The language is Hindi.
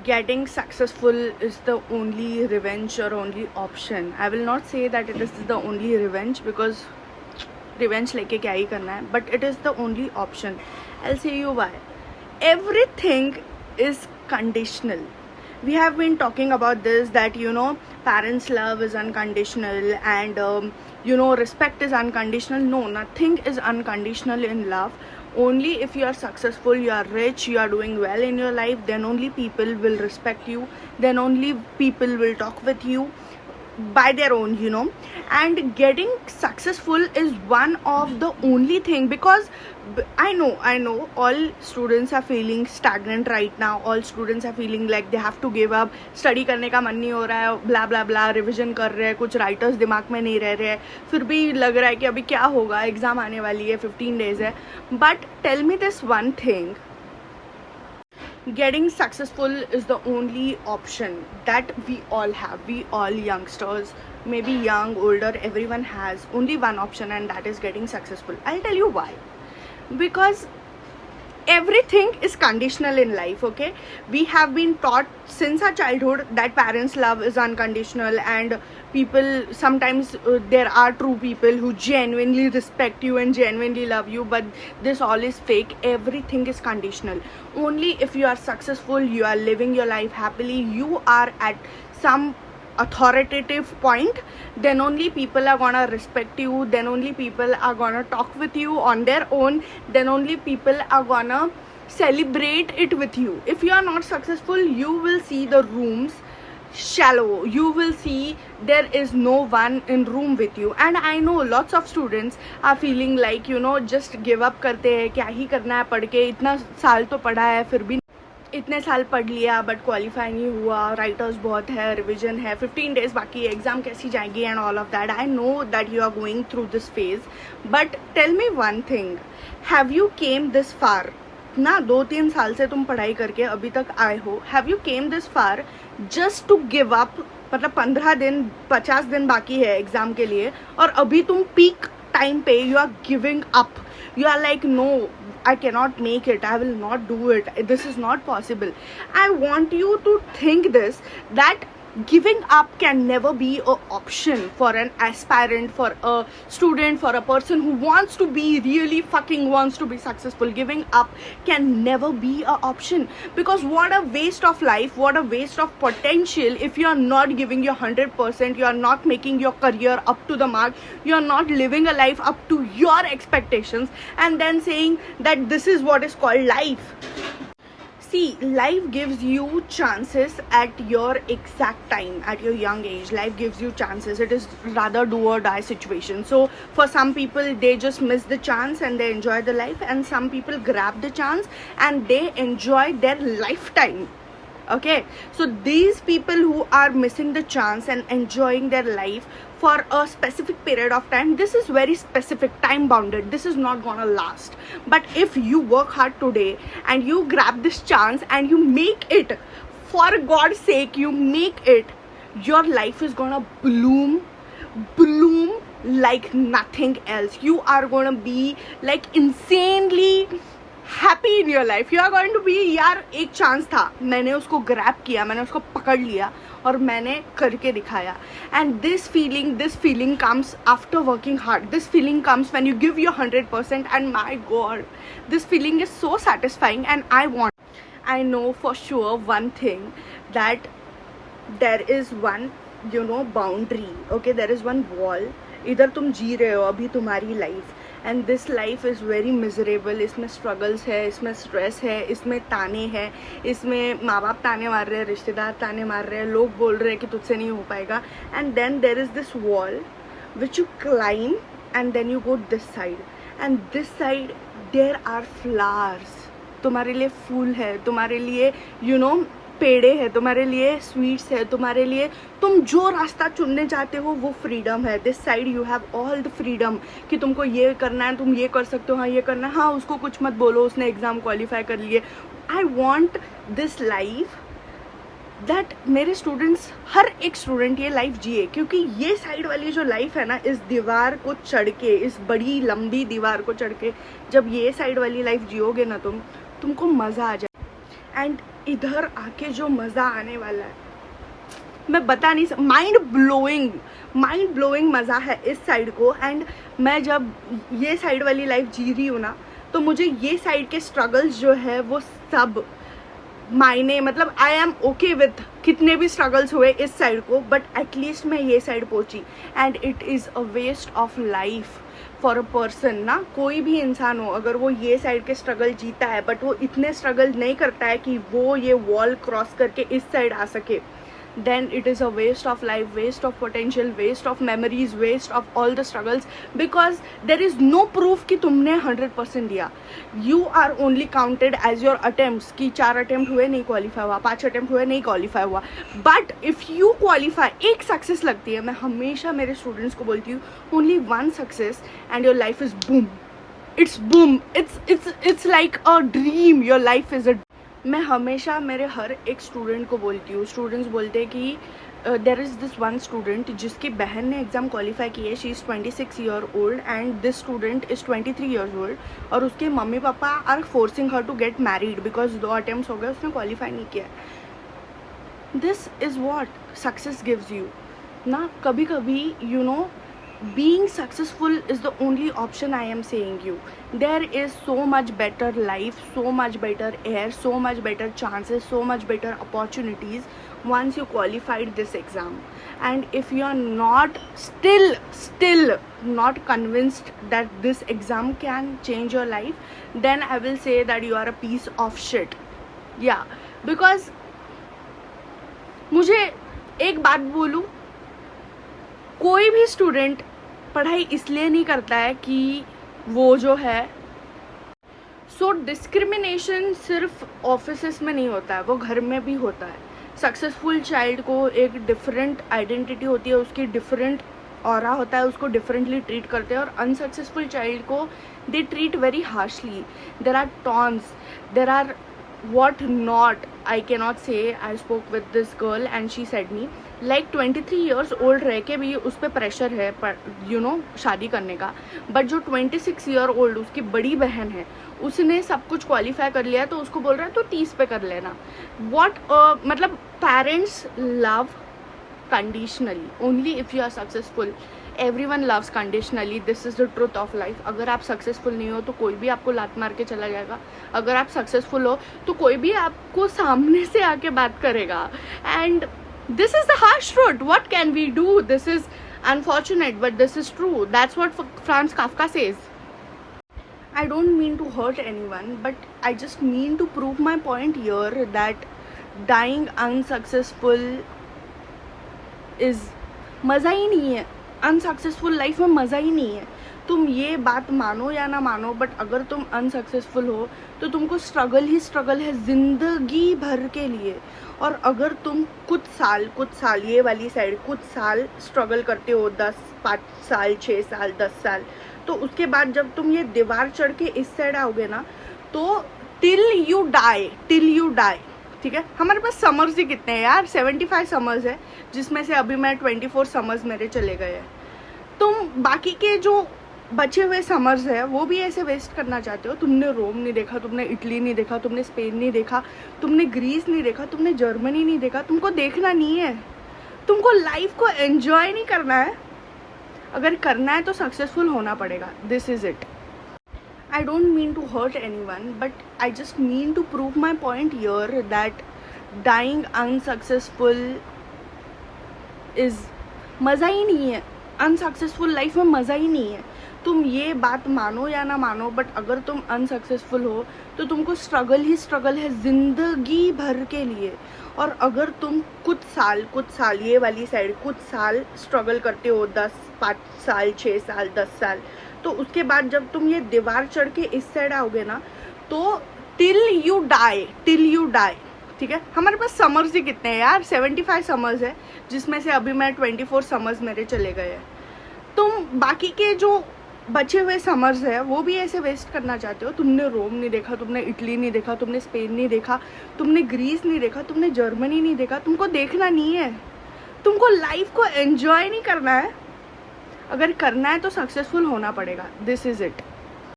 getting successful is the only revenge or only option. I will not say that it is the only revenge, because revenge लेके क्या ही करना है, but it is the only option. I'll say you why. Everything is conditional. We have been talking about this, that parents' love is unconditional, and respect is unconditional. No, nothing is unconditional in love. Only if you are successful, you are rich, you are doing well in your life, then only people will respect you, then only people will talk with you by their own. And getting successful is one of the only thing, because I know all students are feeling stagnant right now. All students are feeling like they have to give up. Study करने का मन नहीं हो रहा है, blah blah blah, revision कर रहे हैं, कुछ writers दिमाग में नहीं रह रहे हैं, फिर भी लग रहा है कि अभी क्या होगा, एग्जाम आने वाली है, 15 days है. But tell me this one thing, getting successful is the only option that we all have. We all youngsters, maybe young, older, everyone has only one option, and that is getting successful. I'll tell you why. Because everything is conditional in life. Okay, we have been taught since our childhood that parents' love is unconditional, and people sometimes there are true people who genuinely respect you and genuinely love you, but this all is fake. Everything is conditional. Only if you are successful, you are living your life happily, you are at some authoritative point, then only people are gonna respect you, then only people are gonna talk with you on their own, then only people are gonna celebrate it with you. If you are not successful, you will see the rooms shallow, you will see there is no one in room with you. And I know lots of students are feeling like just give up करते हैं, क्या ही करना है पढ़ के, इतना साल तो पढ़ा है, फिर भी इतने साल पढ़ लिया बट क्वालिफाई नहीं हुआ, राइटर्स बहुत है, रिविजन है, 15 days बाकी है, एग्जाम कैसी जाएगी, and all of that. I know that you are going through this phase, but tell me one thing, have you came this far ना? 2-3 साल से तुम पढ़ाई करके अभी तक आए हो. Have you came this far just to give up? मतलब 15 दिन 50 दिन बाकी है एग्जाम के लिए, और अभी तुम पीक टाइम पे you are giving up. You are like, no, I cannot make it, I will not do it, this is not possible. I want you to think this, that giving up can never be an option for an aspirant, for a student, for a person who wants to be really fucking wants to be successful. Giving up can never be an option, because what a waste of life, what a waste of potential if you are not giving your 100%, you are not making your career up to the mark, you are not living a life up to your expectations, and then saying that this is what is called life. See, life gives you chances at your exact time, at your young age. Life gives you chances. It is rather do or die situation. So for some people, they just miss the chance and they enjoy the life, and some people grab the chance and they enjoy their lifetime. Okay, so these people who are missing the chance and enjoying their life for a specific period of time, this is very specific, time bounded, this is not gonna last. But if you work hard today and you grab this chance and you make it, for God's sake, you make it, your life is gonna bloom like nothing else. You are gonna be like insanely happy in your life. You are going to be, यार एक चांस था, मैंने उसको ग्रैब किया, मैंने उसको पकड़ लिया और मैंने करके दिखाया. And this feeling comes after working hard. This feeling comes when you give your 100%, and my God, this feeling is so satisfying. And I know for sure one thing, that there is one boundary. Okay, there is one wall. इधर तुम जी रहे हो अभी तुम्हारी life, and this life is very miserable. इसमें स्ट्रगल्स है, इसमें स्ट्रेस है, इसमें ताने हैं, इसमें माँ बाप ताने मार रहे हैं, रिश्तेदार ताने मार रहे हैं, लोग बोल रहे हैं कि तुझसे नहीं हो पाएगा. And then there is this wall which you climb, and then you go this side, and this side there are flowers. तुम्हारे लिए फूल है, तुम्हारे लिए पेड़े है, तुम्हारे लिए स्वीट्स है, तुम्हारे लिए तुम जो रास्ता चुनने चाहते हो वो फ्रीडम है. This side you have all the freedom कि तुमको ये करना है, तुम ये कर सकते हो, हाँ ये करना है, हाँ उसको कुछ मत बोलो, उसने एग्ज़ाम क्वालिफाई कर लिए. I want this life, that मेरे स्टूडेंट्स, हर एक स्टूडेंट ये लाइफ जिए, क्योंकि ये साइड वाली जो लाइफ है ना, इस दीवार को चढ़ के, इस बड़ी लंबी दीवार को चढ़ के जब ये साइड वाली लाइफ जियोगे ना तुमको मज़ा आ जाए. एंड इधर आके जो मज़ा आने वाला है मैं बता नहीं सकता। माइंड ब्लोइंग मज़ा है इस साइड को। एंड मैं जब ये साइड वाली लाइफ जी रही हूँ ना, तो मुझे ये साइड के स्ट्रगल्स जो है वो सब मायने, मतलब आई एम ओके विथ कितने भी स्ट्रगल्स हुए इस साइड को, बट एटलीस्ट मैं ये साइड पहुंची। And it is a waste of life for a person ना, कोई भी इंसान हो, अगर वो ये साइड के स्ट्रगल जीता है बट वो इतने स्ट्रगल नहीं करता है कि वो ये वॉल क्रॉस करके इस साइड आ सके, then it is a waste of life, waste of potential, waste of memories, waste of all the struggles, because there is no proof कि तुमने 100% दिया. You are only counted as your attempts कि 4 अटेम्प्ट हुए नहीं क्वालिफाई हुआ, 5 अटेम्प्ट हुए नहीं क्वालिफाई हुआ. बट इफ़ यू क्वालिफाई, एक सक्सेस लगती है. मैं हमेशा मेरे स्टूडेंट्स को बोलती हूँ, only one success and your life is boom. It's boom. It's like a dream. Your life is a. मैं हमेशा मेरे हर एक स्टूडेंट को बोलती हूँ, स्टूडेंट्स बोलते हैं कि there is this one student जिसकी बहन ने एग्ज़ाम क्वालिफाई की है. She is 26 year old and this student is 23 years old. और उसके mummy papa are forcing her to get married because 2 attempts हो गए, उसने क्वालिफाई नहीं किया. This is what success gives you ना. कभी कभी you know, being successful is the only option. I am saying you, there is so much better life, so much better air, so much better chances, so much better opportunities once you qualified this exam. And if you are not still not convinced that this exam can change your life, then I will say that you are a piece of shit. Yeah, because मुझे एक बात बोलूँ, कोई भी स्टूडेंट पढ़ाई इसलिए नहीं करता है कि वो जो है, सो डिस्क्रिमिनेशन सिर्फ ऑफिसेस में नहीं होता है, वो घर में भी होता है. सक्सेसफुल चाइल्ड को एक डिफरेंट आइडेंटिटी होती है, उसकी डिफरेंट ऑरा होता है, उसको डिफरेंटली ट्रीट करते हैं. और अनसक्सेसफुल चाइल्ड को they treat very harshly. There are tons, there are what not. I cannot say. I spoke with this girl and she said me like 23 years old रह के भी उस पर प्रेशर है you know शादी करने का. बट जो 26 year old उसकी बड़ी बहन है, उसने सब कुछ क्वालिफाई कर लिया, तो उसको बोल रहा है तो 30 पे कर लेना. मतलब parents love conditionally. Only if you are successful. Everyone loves conditionally. This is the truth of life. अगर आप सक्सेसफुल नहीं हो तो कोई भी आपको लात मार के चला जाएगा. अगर आप सक्सेसफुल हो तो कोई भी आपको सामने से आके बात करेगा. And this is the harsh truth. What can we do? This is unfortunate but this is true. That's what Franz Kafka says. I don't mean to hurt anyone, but I just mean to prove my point here that dying unsuccessful is मज़ा ही नहीं है. अनसक्सेसफुल लाइफ में मज़ा ही नहीं है. तुम ये बात मानो या ना मानो, बट अगर तुम अनसक्सेसफुल हो तो तुमको स्ट्रगल ही स्ट्रगल है ज़िंदगी भर के लिए. और अगर तुम कुछ साल ये वाली साइड कुछ साल स्ट्रगल करते हो, 5 साल 6 साल 10 साल, तो उसके बाद जब तुम ये दीवार चढ़ के इस साइड आओगे ना, तो टिल यू डाई. ठीक है, हमारे पास समर्स ही कितने हैं यार? 75 समर्स है, जिसमें से अभी मैं 24 समर्स मेरे चले गए हैं. तुम बाकी के जो बचे हुए समर्स है वो भी ऐसे वेस्ट करना चाहते हो? तुमने रोम नहीं देखा, तुमने इटली नहीं देखा, तुमने स्पेन नहीं देखा, तुमने ग्रीस नहीं देखा, तुमने जर्मनी नहीं देखा. तुमको देखना नहीं है, तुमको लाइफ को एंजॉय नहीं करना है. अगर करना है तो सक्सेसफुल होना पड़ेगा. This is it. I don't mean to hurt anyone, but I just mean to prove my point here that dying unsuccessful is मज़ा ही नहीं है. अनसक्सेसफुल लाइफ में मज़ा ही नहीं है. तुम ये बात मानो या ना मानो, बट अगर तुम अनसक्सेसफुल हो तो तुमको स्ट्रगल ही स्ट्रगल है ज़िंदगी भर के लिए. और अगर तुम कुछ साल ये वाली साइड कुछ साल स्ट्रगल करते हो, 5 साल 6 साल 10 साल, तो उसके बाद जब तुम ये दीवार चढ़ के इस साइड आओगे ना, तो टिल यू डाई. ठीक है, हमारे पास समर्स ही कितने हैं यार? 75 समर्स है, जिसमें से अभी मैं 24 समर्स मेरे चले गए हैं. तुम बाकी के जो बचे हुए समर्स है वो भी ऐसे वेस्ट करना चाहते हो? तुमने रोम नहीं देखा, तुमने इटली नहीं देखा, तुमने स्पेन नहीं देखा, तुमने ग्रीस नहीं देखा, तुमने जर्मनी नहीं देखा. तुमको देखना नहीं है, तुमको लाइफ को एंजॉय नहीं करना है. अगर करना है तो सक्सेसफुल होना पड़ेगा. This is it.